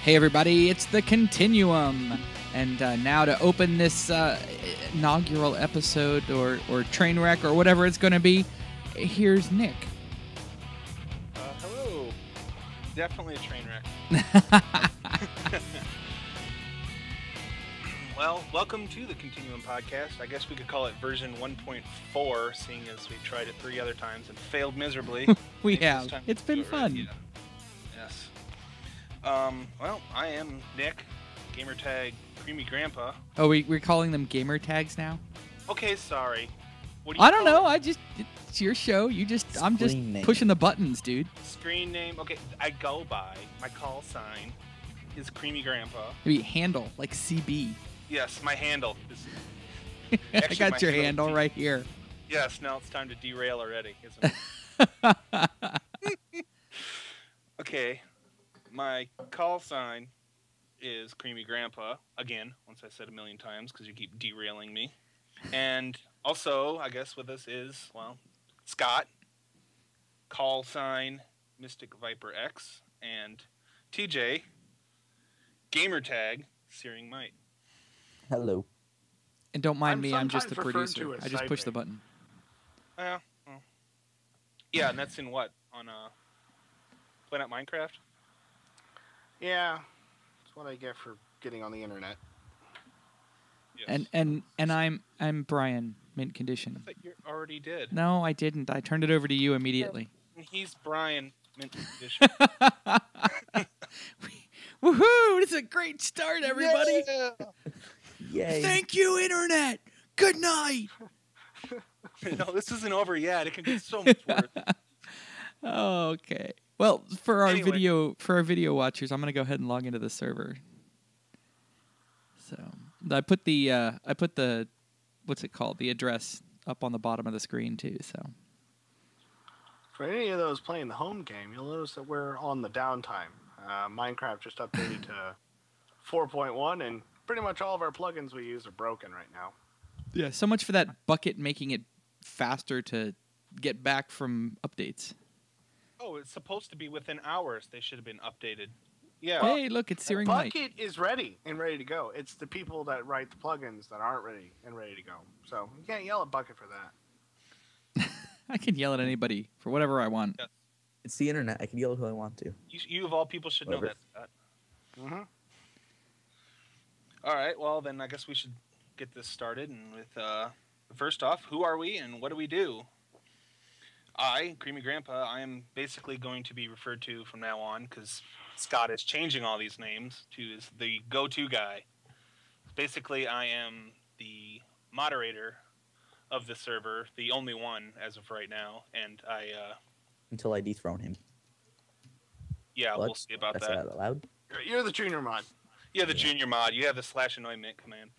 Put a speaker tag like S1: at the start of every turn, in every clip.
S1: Hey everybody, it's the Continuum, and now to open this inaugural episode or train wreck or whatever it's going to be, here's Nick.
S2: Hello. Definitely a train wreck. Well, welcome to the Continuum podcast. I guess we could call it version 1.4, seeing as we tried it 3 other times and failed miserably.
S1: We have. It's been fun.
S2: Yeah. Yes. Well, I am Nick, gamertag Creamy Grandpa.
S1: Oh, we're calling them gamer tags now?
S2: Okay, sorry. What do you
S1: I don't know. It's your show. I'm just pushing the buttons, dude.
S2: Screen name. Okay, I go by. My call sign is Creamy Grandpa.
S1: Maybe handle, like CB.
S2: Yes, my handle is.
S1: I got your handle right here.
S2: Yes, now it's time to derail already, isn't it? Okay, my call sign is Creamy Grandpa. Again, once I said 1,000,000 times because you keep derailing me. And also, I guess with us is, well, Scott, call sign Mystic Viper X, and TJ, gamertag Searing Might.
S3: Hello.
S1: And don't mind me, I'm just the producer. I just push
S2: sidekick.
S1: the button.
S2: Yeah, and that's in what? On Planet Minecraft?
S4: Yeah, that's what I get for getting on the internet.
S2: Yes.
S1: And I'm Brian, mint condition.
S2: I thought you already did.
S1: No, I didn't. I turned it over to you immediately.
S2: He's Brian, mint condition.
S1: Woohoo! This is a great start, everybody.
S2: Yeah.
S3: Yay.
S1: Thank you, internet. Good night.
S2: No, this isn't over yet. It can get so much worse.
S1: Okay. Well, for our
S2: Anyway.
S1: video watchers, I'm gonna go ahead and log into the server. So I put the what's it called? The address up on the bottom of the screen too. So
S4: For any of those playing the home game, you'll notice that we're on the downtime. Minecraft just updated to 4.1, and pretty much all of our plugins we use are broken right now.
S1: yeah, so much for that bucket making it faster to get back from updates.
S2: Oh, it's supposed to be within hours. They should have been updated. Yeah.
S1: Hey, look, it's Searing Might.
S4: Bucket is ready to go. It's the people that write the plugins that aren't ready to go. So you can't yell at Bucket for that.
S1: I can yell at anybody for whatever I want.
S2: Yeah.
S3: It's the internet. I can yell who I want to.
S2: You of all people should know that, Scott.
S4: Mm-hmm.
S2: All right. Well, then I guess we should get this started. And with first off, who are we and what do we do? I, Creamy Grandpa, I am basically going to be referred to from now on because Scott is changing all these names to the go-to guy. Basically, I am the moderator of the server, the only one as of right now, and I.
S3: Until I dethrone him.
S2: Yeah,
S3: What?
S2: we'll see about
S3: I
S2: that.
S3: said that out loud.
S4: You're the junior mod.
S2: Yeah, the junior mod. You have the /annoyment command.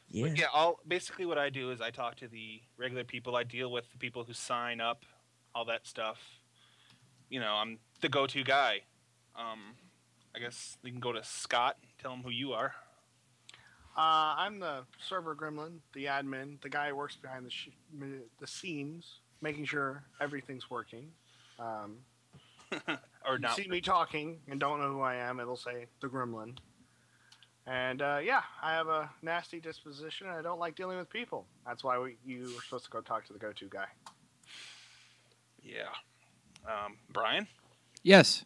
S3: Yeah.
S2: But yeah, basically what I do is I talk to the regular people. I deal with the people who sign up, all that stuff. You know, I'm the go-to guy. I guess we can go to Scott. Tell him who you are.
S4: I'm the server gremlin, the admin, the guy who works behind the scenes, making sure everything's working.
S2: Or
S4: You
S2: not.
S4: see me talking and don't know who I am, it'll say the gremlin. And yeah, I have a nasty disposition and I don't like dealing with people. That's why you were supposed to go talk to the go-to guy.
S2: Yeah. Brian,
S1: Yes.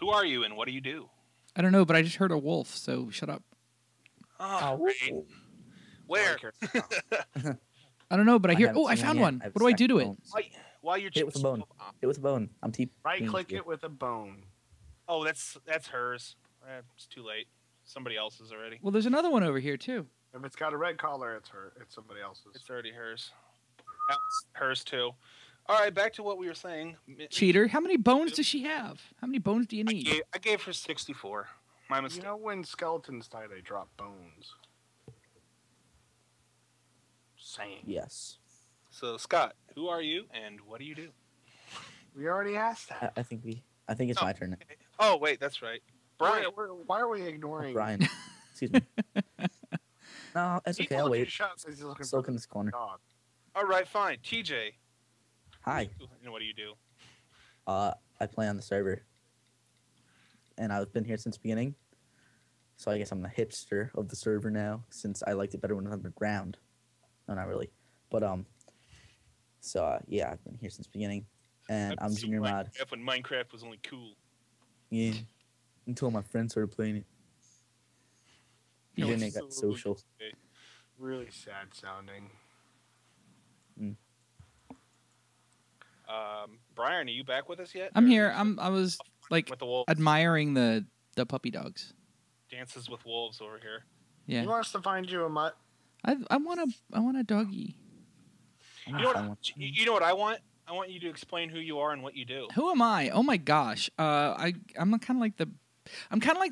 S2: who are you and what do you do?
S1: I don't know, but I just heard a wolf, so shut up.
S2: Oh, great. Where?
S1: I don't know, but I hear.
S3: haven't
S1: Oh, I
S3: seen
S1: found
S3: yet.
S1: one.
S3: I have
S1: What do I do to it?
S3: bones.
S2: Why you're
S3: Hit it with a bone. Hit it with a bone. I'm
S4: Right click it with a bone.
S2: Oh, that's hers. It's too late. Somebody else's already.
S1: Well, there's another one over here too.
S4: If it's got a red collar, it's somebody else's.
S2: It's already hers. That's hers too. All right, back to what we were saying.
S1: Cheater. How many bones does she have? How many bones do you need?
S2: I gave her 64. My mistake.
S4: You know when skeletons die, they drop bones. Saying.
S3: Yes.
S2: So Scott, who are you and what do you do?
S4: We already asked that.
S3: I think it's my turn.
S2: Oh wait, that's right. Brian.
S4: Why are we ignoring
S3: Brian. Excuse me. No, it's okay. I'll wait.
S4: Silk
S3: in this corner.
S4: Dog.
S2: All right, fine. TJ.
S3: Hi.
S2: And what do you do?
S3: I play on the server. and I've been here since the beginning. So I guess I'm the hipster of the server now, since I liked it better when it was underground. No, not really. But yeah, I've been here since the beginning, and I'm junior mod.
S2: When Minecraft was only cool.
S3: Yeah, until my friends started playing it. Then it got social.
S4: Really sad sounding.
S2: Brian, are you back with us yet?
S1: I'm
S2: Or
S1: here.
S2: are you
S1: I was like
S2: with the wolves.
S1: admiring the puppy dogs.
S2: Dances with wolves over here.
S1: Yeah.
S4: He wants to find you a mutt.
S1: I want a doggy.
S2: You know what I want? I want you to explain who you are and what you do.
S1: Who am I? Oh my gosh. I'm kind of like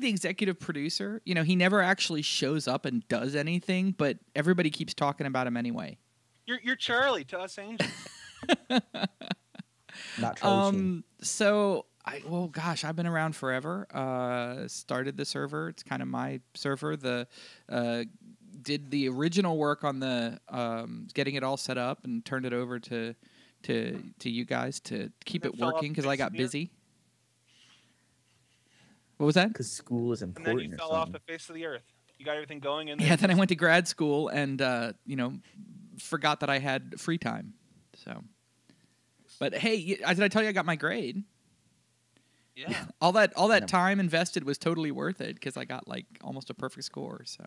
S1: the executive producer. You know, he never actually shows up and does anything, but everybody keeps talking about him anyway.
S2: You're Charlie to us angels.
S3: Not Charlie Sheen.
S1: So I've been around forever. Started the server. It's kind of my server. Did the original work on the getting it all set up and turned it over to you guys to keep it working because I got busy. What was that?
S3: Because school is
S2: And
S3: important.
S2: then you fell off the face of the earth. You got everything going in there.
S1: Yeah, then I went to grad school and forgot that I had free time. So, but hey, did I tell you I got my grade?
S2: Yeah.
S1: all that time invested was totally worth it because I got like almost a perfect score. So.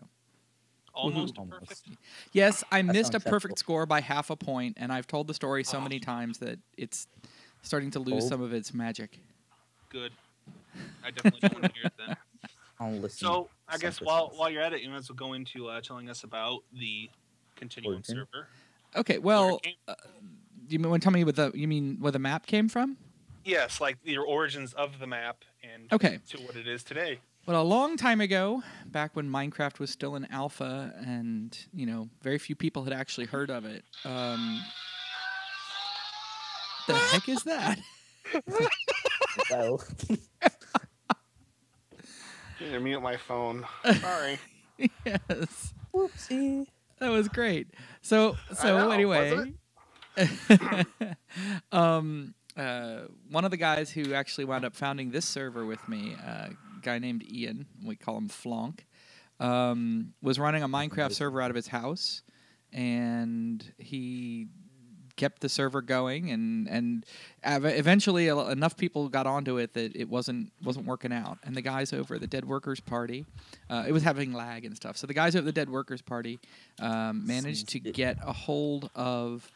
S2: Almost
S3: Almost.
S2: perfect.
S1: Yes, I
S3: That
S1: missed a
S3: sounds
S1: perfect
S3: acceptable.
S1: score by half a point, and I've told the story so many times that it's starting to lose
S3: Old?
S1: some of its magic.
S2: Good. I definitely don't want to hear it then.
S3: I'll listen.
S2: So I guess
S3: Some
S2: while
S3: Christmas.
S2: you're at it, you might as well go into telling us about the Continuum
S3: Origin?
S2: server.
S1: Okay,
S2: Where
S1: well,
S2: it came-
S1: you want to tell me where the map came from?
S2: yes, like your origins of the map and
S1: Okay.
S2: to what it is today.
S1: Well, a long time ago, back when Minecraft was still in alpha, and very few people had actually heard of it. The heck is that?
S3: Well,
S4: I'm gonna mute my phone. Sorry.
S1: Yes,
S3: whoopsie.
S1: that was great. So
S4: know,
S1: anyway, one of the guys who actually wound up founding this server with me, a guy named Ian, we call him Flonk, was running a Minecraft server out of his house, and he kept the server going, and eventually enough people got onto it that it wasn't working out. And the guys over at the Dead Workers Party, it was having lag and stuff. So the guys over at the Dead Workers Party managed to get a hold of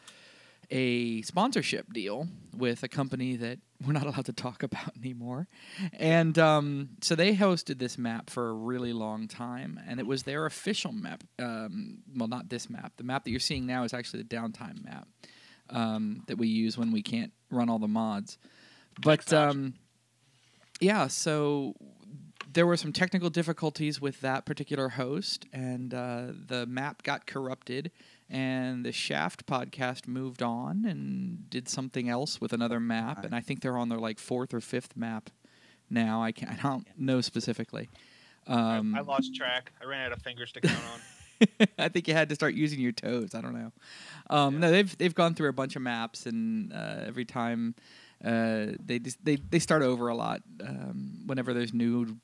S1: a sponsorship deal with a company that we're not allowed to talk about anymore. And so they hosted this map for a really long time, and it was their official map. Well, not this map. The map that you're seeing now is actually the downtime map that we use when we can't run all the mods. But yeah, so there were some technical difficulties with that particular host, and the map got corrupted, and the Shaft podcast moved on and did something else with another map, and I think they're on their like 4th or 5th map now. I don't know specifically.
S2: I lost track. I ran out of fingers to count on.
S1: I think you had to start using your toes. I don't know. No, they've gone through a bunch of maps, and every time they start over a lot whenever there's new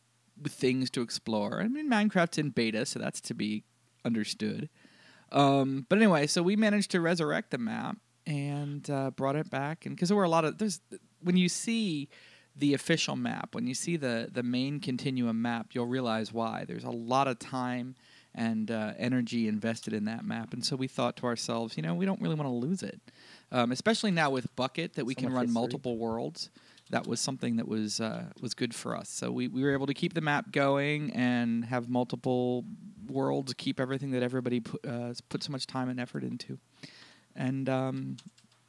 S1: things to explore. I mean, Minecraft's in beta, so that's to be understood. But anyway, so we managed to resurrect the map and brought it back, and because there were a lot of when you see the official map, when you see the main Continuum map, you'll realize why. There's a lot of time and energy invested in that map, and so we thought to ourselves, we don't really want to lose it, especially now with Bucket that we can run multiple worlds. That was something that was good for us. So we were able to keep the map going and have multiple worlds, keep everything that everybody put so much time and effort into, and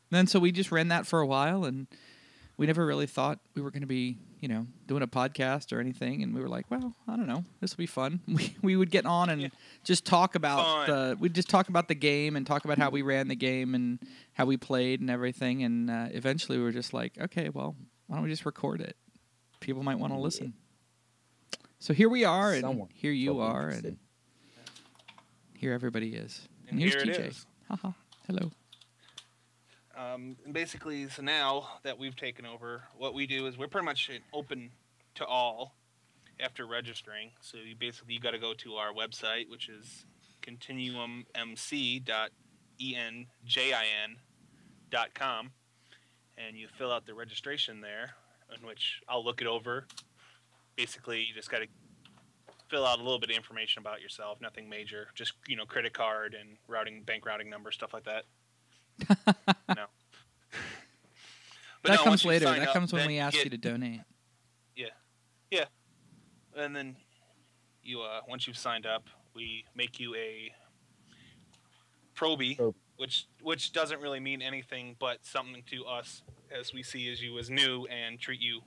S1: then so we just ran that for a while, and we never really thought we were going to be doing a podcast or anything, and we were like, well, I don't know, this will be fun. We would get on and just talk about we'd just talk about the game and talk about how we ran the game and how we played and everything, and eventually we were just like, okay, well, why don't we just record it? People might want to listen. So here we are, and here you are, and here everybody is. And here's
S2: here it
S1: TJ.
S2: is.
S1: Haha. Hello.
S2: And basically, so now that we've taken over, what we do is we're pretty much open to all. after registering. So you got to go to our website, which is continuummc.enjin.com, and you fill out the registration there, in which I'll look it over. Basically, you just got to fill out a little bit of information about yourself, nothing major, just credit card and bank routing number, stuff like that. No. But
S1: that
S2: no,
S1: comes later.
S2: sign
S1: That
S2: up,
S1: comes when
S2: then
S1: we ask you to donate.
S2: Yeah, and then you once you've signed up, we make you a probie, which doesn't really mean anything but something to us, as we see you as new and treat you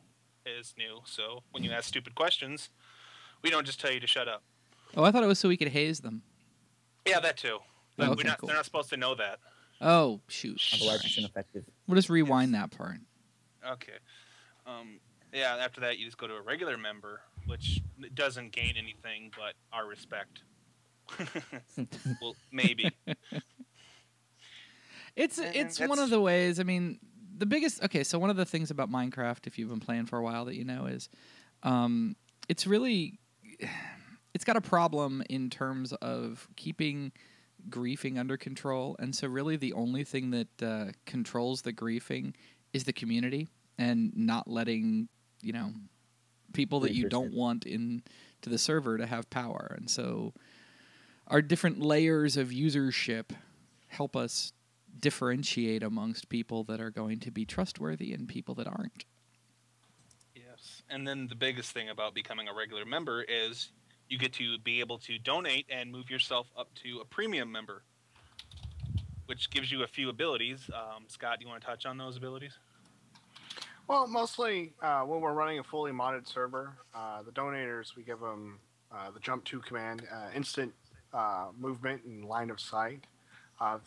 S2: as new. So when you ask stupid questions, we don't just tell you to shut up.
S1: Oh, I thought it was so we could haze them.
S2: Yeah, that too. But
S1: Oh, okay, cool.
S2: they're not supposed to know that.
S1: Oh, shoot.
S3: Otherwise, it's ineffective.
S1: We'll just rewind that part.
S2: Okay. Yeah, after that, you just go to a regular member, which doesn't gain anything but our respect. Well, maybe.
S1: It's one of the ways. I mean, the biggest. Okay, so one of the things about Minecraft, if you've been playing for a while, that you know is, it's really, it's got a problem in terms of keeping griefing under control, and so really the only thing that controls the griefing is the community, and not letting people that you don't want into the server to have power. And so our different layers of usership help us differentiate amongst people that are going to be trustworthy and people that aren't.
S2: Yes. And then the biggest thing about becoming a regular member is you get to be able to donate and move yourself up to a premium member, which gives you a few abilities. Scott, do you want to touch on those abilities?
S4: Well, mostly when we're running a fully modded server, the donators, we give them the jump to command, instant movement and line of sight.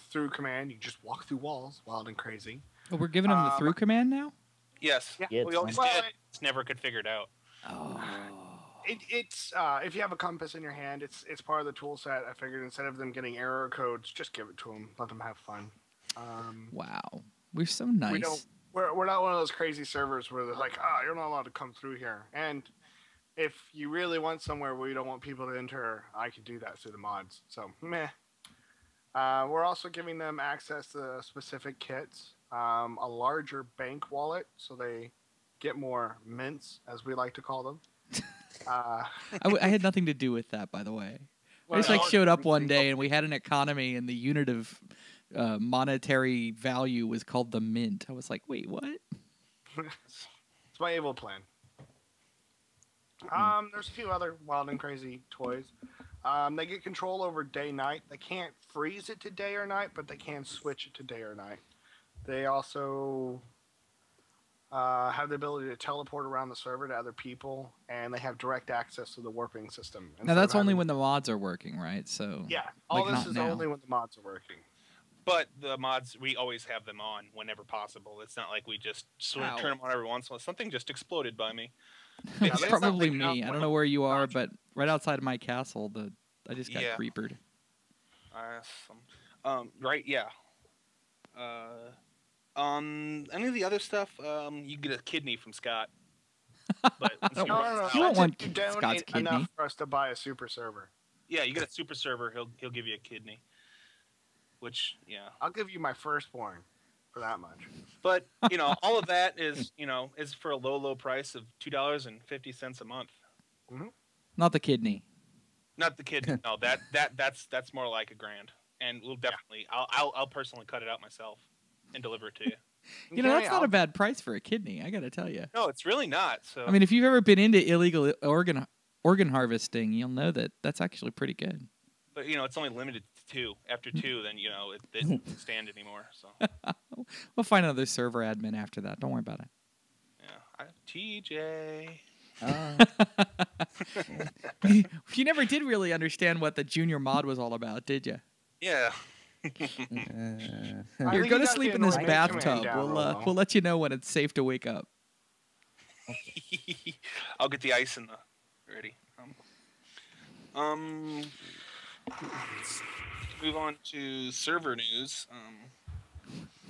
S4: Through command, you just walk through walls, wild and crazy.
S1: Oh, we're giving them the through command now?
S2: Yes.
S3: Yeah,
S2: We always did. It's never could figure it out.
S1: Oh.
S4: It's if you have a compass in your hand, it's part of the tool set. I figured instead of them getting error codes, just give it to them, let them have fun.
S1: Wow. We're so nice.
S4: We're not one of those crazy servers where they're like, you're not allowed to come through here. And if you really want somewhere where you don't want people to enter, I can do that through the mods. So, meh. We're also giving them access to specific kits, a larger bank wallet, so they get more mints, as we like to call them.
S1: I had nothing to do with that, by the way. I just showed up one day and we had an economy and the unit of monetary value was called the mint. I was like, wait, what?
S4: It's my evil plan. There's a few other wild and crazy toys. They get control over day-night. They can't freeze it to day or night, but they can switch it to day or night. They also have the ability to teleport around the server to other people, and they have direct access to the warping system.
S1: Now, that's only when the mods are working, right? So
S4: yeah, all this is only when the mods are working.
S2: But the mods, we always have them on whenever possible. It's not like we just sort of turn them on every once in a while. Something just exploded by me.
S1: It's probably me. I don't know where you are, but right outside of my castle, I just got creepered.
S2: Awesome. Right, yeah. Any of the other stuff, you get a kidney from Scott. But
S4: No.
S1: You don't want
S4: you
S1: Scott's
S4: donate
S1: kidney.
S4: enough for us to buy a super server.
S2: Yeah, you get a super server. He'll give you a kidney. Which, yeah.
S4: I'll give you my firstborn for that much.
S2: But, all of that is for a low price of $2.50 a month.
S4: Mm-hmm.
S1: Not the kidney.
S2: Not the kidney. No, that's more like $1,000. And we'll definitely, I'll personally cut it out myself and deliver it to you.
S1: That's not a bad price for a kidney, I gotta tell you.
S2: No, it's really not. So
S1: I mean, if you've ever been into illegal organ harvesting, you'll know that that's actually pretty good.
S2: But it's only limited to 2. After 2, then it doesn't stand anymore. So
S1: we'll find another server admin after that. Don't worry about it.
S2: Yeah, TJ.
S1: You never did really understand what the junior mod was all about, did you?
S2: Yeah.
S1: You're going to sleep in this bathtub. We'll let you know when it's safe to wake up.
S2: I'll get the ice ready. Move on to server news.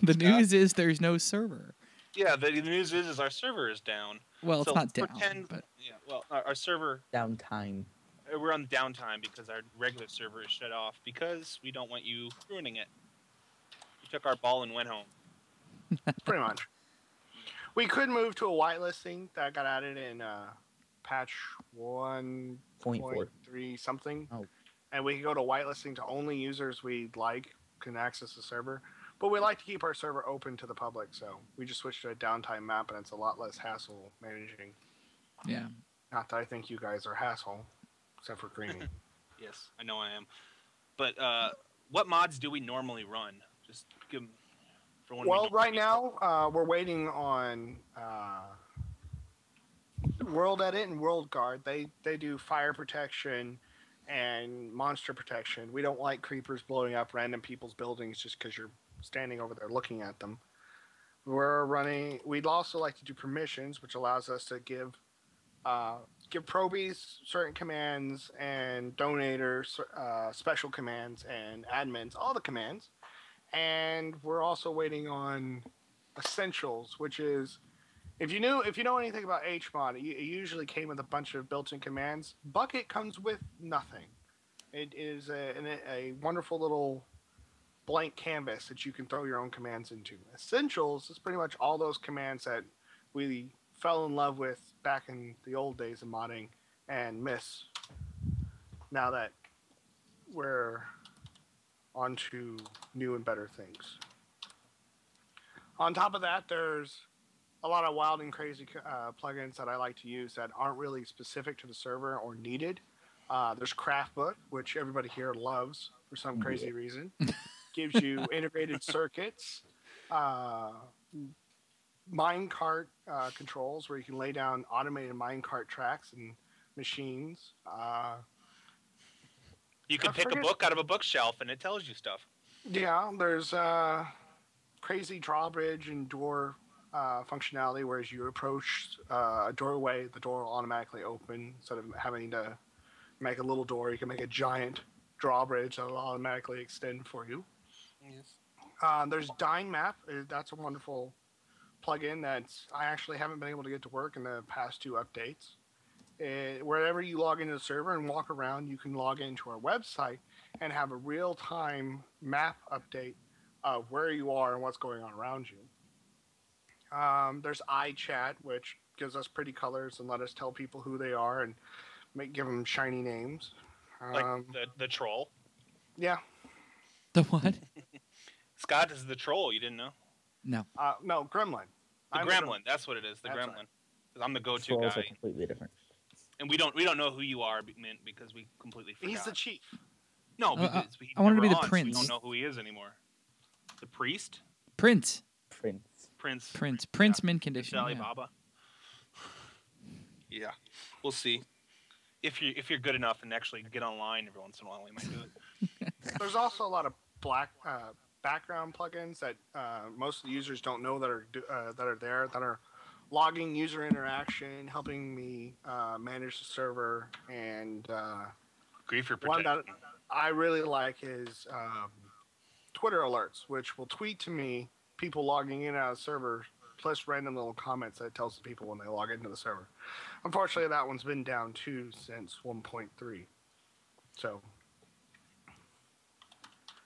S1: The news is there's no server.
S2: Yeah, the news is our server is down.
S1: Well, it's
S2: So
S1: not down,
S2: pretend,
S1: but
S2: yeah. Well, our server,
S3: Downtime.
S2: we're on downtime because our regular server is shut off because we don't want you ruining it. We took our ball and went home.
S4: Pretty much. We could move to a whitelisting that got added in patch 1.3 something.
S3: Oh.
S4: And we could go to whitelisting to only users we like can access the server. But we like to keep our server open to the public, so we just switched to a downtime map, and it's a lot less hassle managing.
S1: yeah.
S4: Not that I think you guys are hassle, except for Creamy.
S2: Yes, I know I am. But what mods do we normally run? Just give 'em for when.
S4: Well, right now we're waiting on World Edit and World Guard. They do fire protection and monster protection. We don't like creepers blowing up random people's buildings just because you're standing over there looking at them. We'd also like to do permissions, which allows us to give probies certain commands and donators special commands and admins all the commands. And we're also waiting on essentials, which is if you know anything about HMod, it usually came with a bunch of built-in commands. Bucket comes with nothing. It is a wonderful little blank canvas that you can throw your own commands into. Essentials is pretty much all those commands that we fell in love with back in the old days of modding and miss now that we're onto new and better things. On top of that, there's a lot of wild and crazy plugins that I like to use that aren't really specific to the server or needed. There's Craftbook, which everybody here loves for some crazy reason. Gives you integrated circuits, minecart controls where you can lay down automated minecart tracks and machines.
S2: You could pick a book out of a bookshelf and it tells you stuff.
S4: Yeah, there's crazy drawbridge and door functionality, where as you approach a doorway, the door will automatically open instead of having to make a little door. You can make a giant drawbridge that will automatically extend for you.
S2: Yes.
S4: There's Dine Map. That's a wonderful plugin that I actually haven't been able to get to work in the past 2 updates. Wherever you log into the server and walk around, you can log into our website and have a real-time map update of where you are and what's going on around you. There's iChat, which gives us pretty colors and let us tell people who they are and give them shiny names.
S2: Like the troll.
S4: Yeah.
S1: The what?
S2: Scott is the troll. You didn't know?
S1: No.
S4: No, Gremlin.
S2: The Gremlin. That's what it is. The
S4: That's
S2: Gremlin.
S4: right.
S2: 'Cause I'm the go-to
S3: Trolls are
S2: guy,
S3: completely different.
S2: and we don't know who you are because we completely forgot.
S4: He's the chief.
S2: No, because
S1: I wanted to be the
S2: never on, so
S1: prince.
S2: we don't know who he is anymore. The priest,
S1: Prince.
S2: prince,
S1: Prince mint condition.
S2: Sally
S1: Yeah.
S2: Baba. Yeah, we'll see. If you're good enough and actually get online every once in a while, we might do it.
S4: There's also a lot of background plugins that most of the users don't know that are there, that are logging user interaction, helping me manage the server, and
S2: Griefer
S4: one that
S2: protection.
S4: I really like is Twitter alerts, which will tweet to me people logging in and out of the server, plus random little comments that tells the people when they log into the server. Unfortunately, that one's been down too since 1.3. So.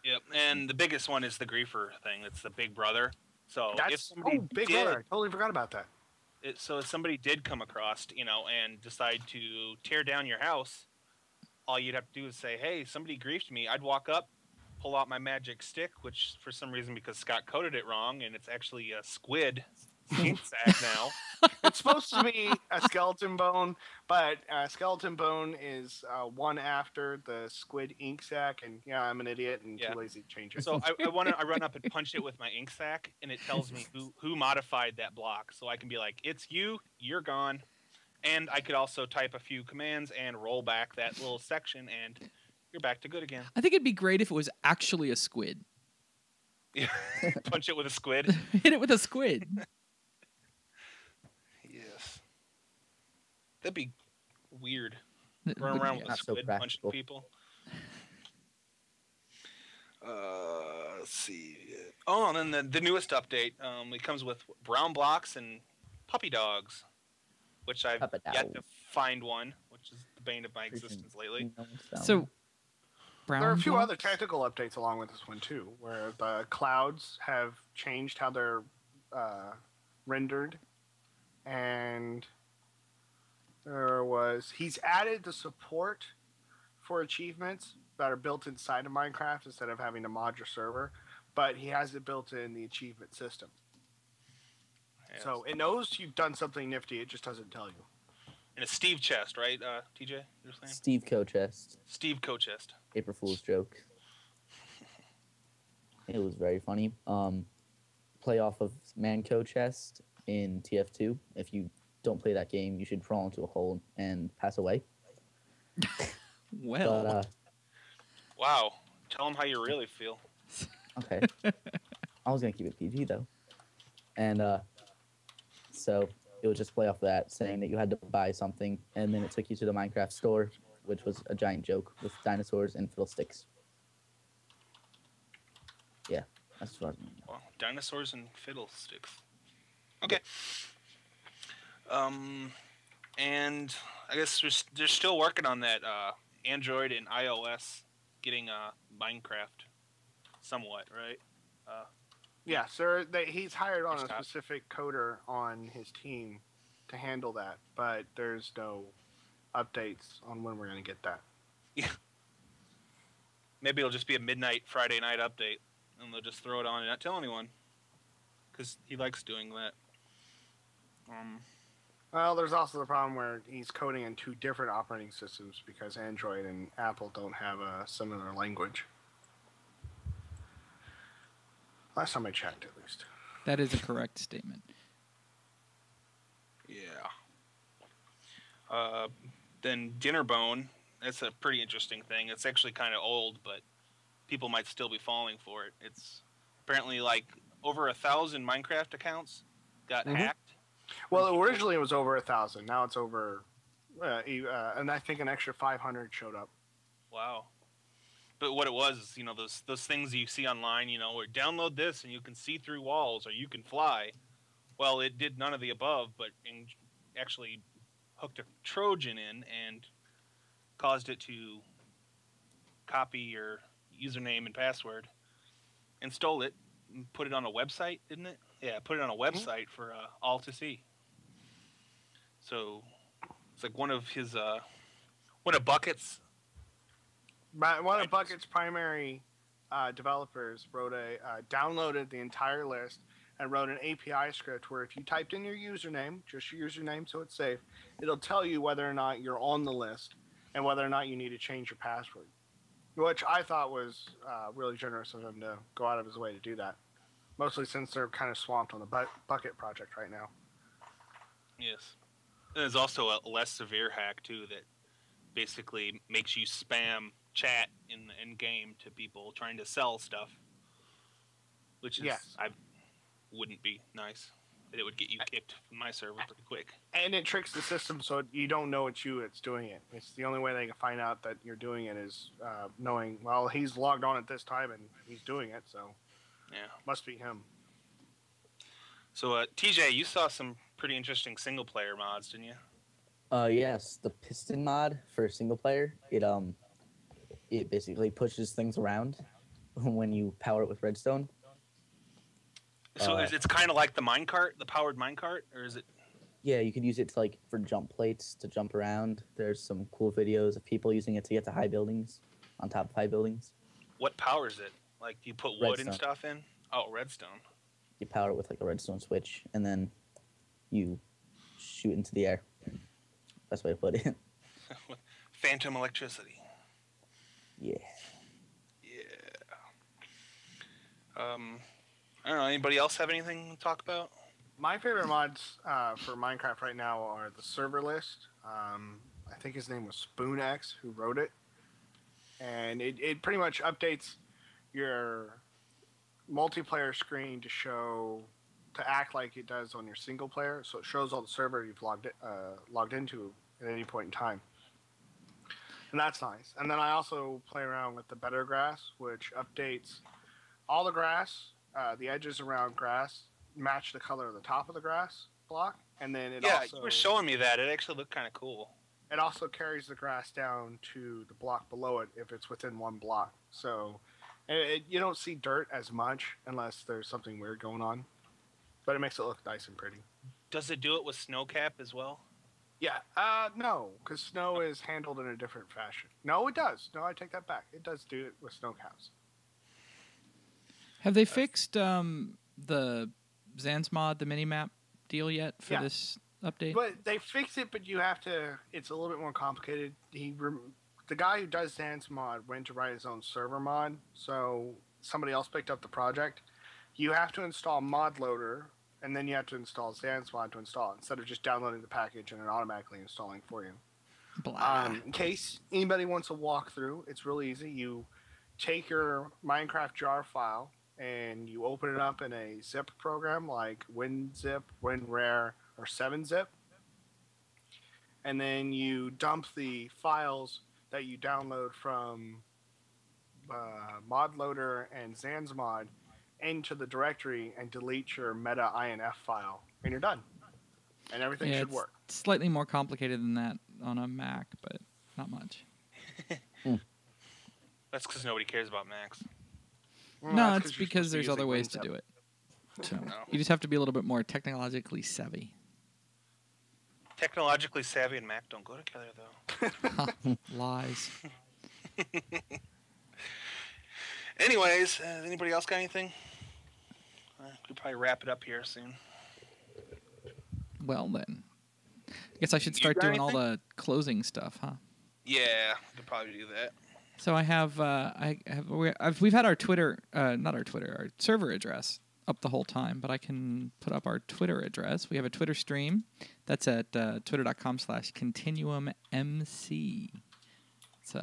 S2: Yep, and the biggest one is the Griefer thing. It's the Big Brother. So if somebody
S4: Big
S2: did,
S4: Brother. I totally forgot about that.
S2: So if somebody did come across, and decide to tear down your house, all you'd have to do is say, "Hey, somebody griefed me." I'd walk up, pull out my magic stick, which for some reason because Scott coded it wrong, and it's actually a squid ink sack now.
S4: It's supposed to be a skeleton bone, but skeleton bone is one after the squid ink sac, and I'm an idiot and too lazy to change it.
S2: So I run up and punch it with my ink sac, and it tells me who modified that block, so I can be like, "It's you, you're gone," and I could also type a few commands and roll back that little section, and you're back to good again.
S1: I think it'd be great if it was actually a squid.
S2: Punch it with a squid.
S1: Hit it with a squid.
S2: Yes. That'd be weird.
S1: But
S2: Run around with a
S3: Not so
S2: squid punching
S3: practical.
S2: people. Let's see. Oh, and then the newest update. It comes with brown blocks and puppy dogs. which I've
S3: Papadow.
S2: yet to find one, which is the bane of my
S3: Pretty sure
S2: existence lately.
S3: no one's found
S1: So
S3: one.
S1: brown.
S4: There are a few other
S1: blocks?
S4: technical updates along with this one too, where the clouds have changed how they're rendered, and he's added the support for achievements that are built inside of Minecraft instead of having to mod your server, but he has it built in the achievement system.
S2: Yes.
S4: So it knows you've done something nifty, it just doesn't tell you.
S2: And a Steve chest, right, TJ? You were saying?
S3: Steve Co-Chest.
S2: Steve co-chest.
S3: April Fool's joke. It was very funny. Play off of Manco Chest in TF2. If you don't play that game, you should crawl into a hole and pass away.
S1: Well,
S3: But
S2: Wow. Tell them how you really feel.
S3: okay. I was gonna keep it PG though. And so it would just play off that, saying that you had to buy something, and then it took you to the Minecraft store, which was a giant joke with dinosaurs and fiddlesticks. Yeah, that's what.
S2: Well, dinosaurs and fiddlesticks. Okay. And I guess they're still working on that Android and iOS getting Minecraft somewhat, right?
S4: Yeah, sir. He's hired on a
S2: Scott.
S4: specific coder on his team to handle that, but there's no updates on when we're going to get that.
S2: Yeah. Maybe it'll just be a midnight Friday night update, and they'll just throw it on and not tell anyone, because he likes doing that.
S4: Well, there's also the problem where he's coding in two different operating systems because Android and Apple don't have a similar language. Last time I checked, at least.
S1: that is a correct statement.
S2: Yeah. Then Dinnerbone, that's a pretty interesting thing. It's actually kind of old, but people might still be falling for it. It's apparently like over 1,000 Minecraft accounts got hacked.
S4: Well, originally it was over 1,000. Now it's over, and I think an extra 500 showed up.
S2: Wow. But what it was is, you know, those things you see online, you know, or download this and you can see through walls or you can fly. Well, it did none of the above, but actually hooked a Trojan in and caused it to copy your username and password and stole it and put it on a website, didn't it? Yeah, put it on a website for all to see. So it's like one of Bucket's.
S4: One of Bucket's primary developers downloaded the entire list and wrote an API script where if you typed in your username, just your username so it's safe, it'll tell you whether or not you're on the list and whether or not you need to change your password, which I thought was really generous of him to go out of his way to do that, mostly since they're kind of swamped on the Bucket project right now.
S2: Yes. And there's also a less severe hack, too, that basically makes you spam chat in game to people trying to sell stuff, which is
S4: Yes.
S2: I wouldn't be nice. It would get you kicked from my server pretty quick.
S4: And it tricks the system so you don't know it's you that's doing it. It's the only way they can find out that you're doing it is knowing, well, he's logged on at this time and he's doing it, so
S2: Yeah.
S4: must be him.
S2: So TJ, you saw some pretty interesting single player mods, didn't you?
S3: Yes, the piston mod for single player. It basically pushes things around when you power it with redstone.
S2: So it's kind of like the minecart, the powered minecart, or is it?
S3: Yeah, you could use it to for jump plates to jump around. There's some cool videos of people using it to get to high buildings, on top of high buildings.
S2: What powers it? Like you put wood and
S3: Redstone.
S2: stuff in? Oh, redstone.
S3: You power it with a redstone switch, and then you shoot into the air. Best way to put it.
S2: Phantom electricity.
S3: Yeah.
S2: Yeah. I don't know. Anybody else have anything to talk about?
S4: My favorite mods for Minecraft right now are the server list. I think his name was SpoonX who wrote it. And it pretty much updates your multiplayer screen to act like it does on your single player. So it shows all the server you've logged into at any point in time. And that's nice. And then I also play around with the Better Grass, which updates all the grass, the edges around grass match the color of the top of the grass. block, and then it
S2: Yeah,
S4: also
S2: you were showing me that. It actually looked kind of cool.
S4: it also carries the grass down to the block below it if it's within one block. So you don't see dirt as much unless there's something weird going on, but it makes it look nice and pretty.
S2: Does it do it with snowcap as well?
S4: Yeah, no, because snow is handled in a different fashion. No, it does. No, I take that back. It does do it with snow caps.
S1: Have they fixed the Zandsmod, the minimap deal yet for this update?
S4: But they fixed it, but you have to. It's a little bit more complicated. The guy who does Zan's mod went to write his own server mod, so somebody else picked up the project. You have to install mod loader, and then you have to install Zan's mod to install it, instead of just downloading the package and it automatically installing for you. In case anybody wants a walkthrough, it's really easy. You take your Minecraft jar file and you open it up in a zip program like WinZip, WinRare, or 7-Zip, and then you dump the files that you download from ModLoader and Zandsmod into the directory and delete your meta INF file, and you're done. And everything should work.
S1: It's slightly more complicated than that on a Mac, but not much.
S2: That's because nobody cares about Macs.
S1: No, it's because there's other ways to do it. So you just have to be a little bit more technologically savvy.
S2: Technologically savvy and Mac don't go together, though.
S1: Lies.
S2: Anyways, anybody else got anything? We'll probably wrap it up here soon.
S1: Well, then. I guess I should start doing all the closing stuff, huh?
S2: Yeah, we could probably do that.
S1: So I have, we've had our Twitter, not our Twitter, our server address up the whole time, but I can put up our Twitter address. We have a Twitter stream. That's at twitter.com/continuummc. It's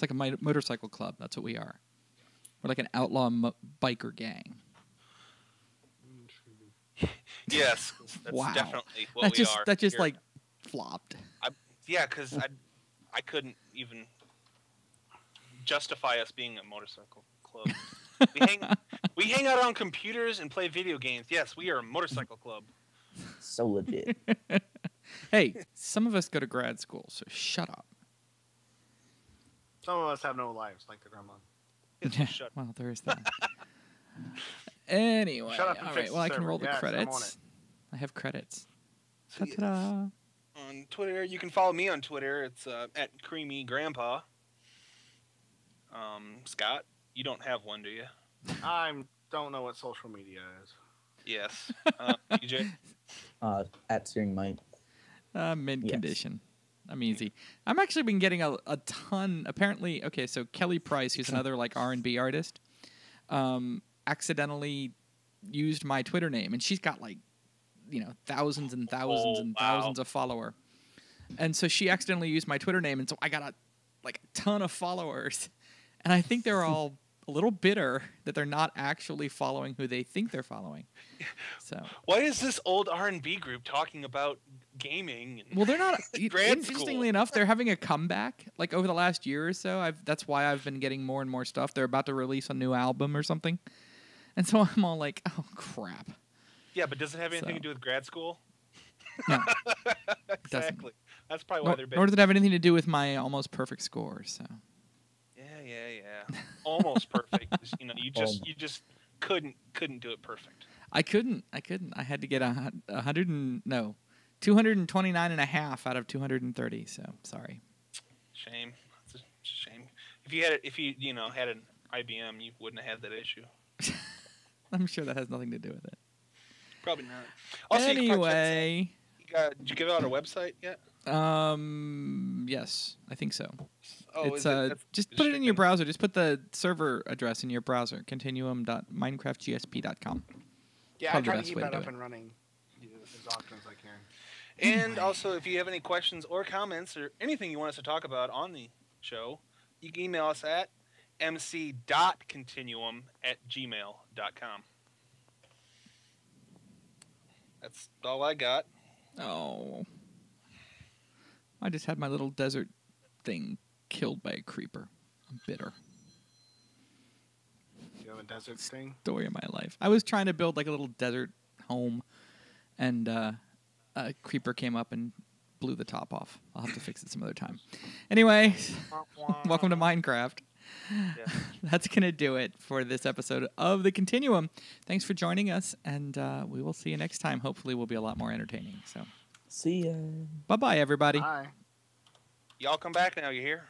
S1: like a motorcycle club. That's what we are. We're like an outlaw biker gang.
S2: Yes, that's
S1: wow.
S2: Definitely what we are.
S1: That just like flopped.
S2: Yeah, because I couldn't even justify us being a motorcycle club. we hang out on computers and play video games. Yes, we are a motorcycle club.
S3: So legit.
S1: Hey, some of us go to grad school, so shut up.
S4: Some of us have no lives, like the grandma.
S1: Well, there is that. Anyway,
S4: Shut up and
S1: all
S4: fix
S1: right. Well, I
S4: the
S1: can roll the
S4: server. Yes, I'm on
S1: credits. I have credits.
S2: So
S1: Ta-ta-da.
S2: on Twitter, you can follow me on Twitter. It's at Creamy Grandpa. Scott, you don't have one, do you?
S4: I don't know what social media is.
S2: Yes. DJ?
S3: At Steering Mike.
S1: Mid condition. I'm easy. I'm actually been getting a ton. Apparently, okay. So Kelly Price, who's another like R&B artist, accidentally used my Twitter name, and she's got like, thousands and thousands thousands of followers. And so she accidentally used my Twitter name, and so I got a ton of followers, and I think they're all a little bitter that they're not actually following who they think they're following. So
S2: why is this old R&B group talking about gaming?
S1: Well, they're not. Interestingly enough, they're having a comeback. Like over the last year or so, that's why I've been getting more and more stuff. They're about to release a new album or something, and so I'm all like, "Oh crap!"
S2: Yeah, but does it have anything to do with grad school?
S1: No,
S2: exactly. That's probably why they're big.
S1: Nor does it have anything to do with my almost perfect score. So.
S2: Yeah. Almost perfect. You just couldn't do it perfect.
S1: I couldn't. I had to get 229.5 out of 230. So sorry.
S2: Shame. It's a shame. If you had had an IBM, you wouldn't have had that issue.
S1: I'm sure that has nothing to do with it.
S2: Probably not. Also,
S1: anyway,
S2: did you give out a website yet?
S1: Yes, I think so.
S2: Oh,
S1: it's just put it in your browser. Just put the server address in your browser. Continuum.minecraftgsp.com.
S4: Yeah, I try to keep that up and running as often as I can.
S2: And also, if you have any questions or comments or anything you want us to talk about on the show, you can email us at mc.continuum@gmail.com. That's all I got.
S1: Oh. I just had my little desert thing killed by a creeper. I'm bitter.
S4: You have a desert thing?
S1: Story of my life. I was trying to build like a little desert home, and a creeper came up and blew the top off. I'll have to fix it some other time. Anyway, welcome to Minecraft.
S2: Yeah.
S1: That's going to do it for this episode of The Continuum. Thanks for joining us, and we will see you next time. Hopefully we'll be a lot more entertaining. So,
S3: See ya.
S1: bye-bye, everybody.
S4: Bye.
S2: Y'all come back now, you hear?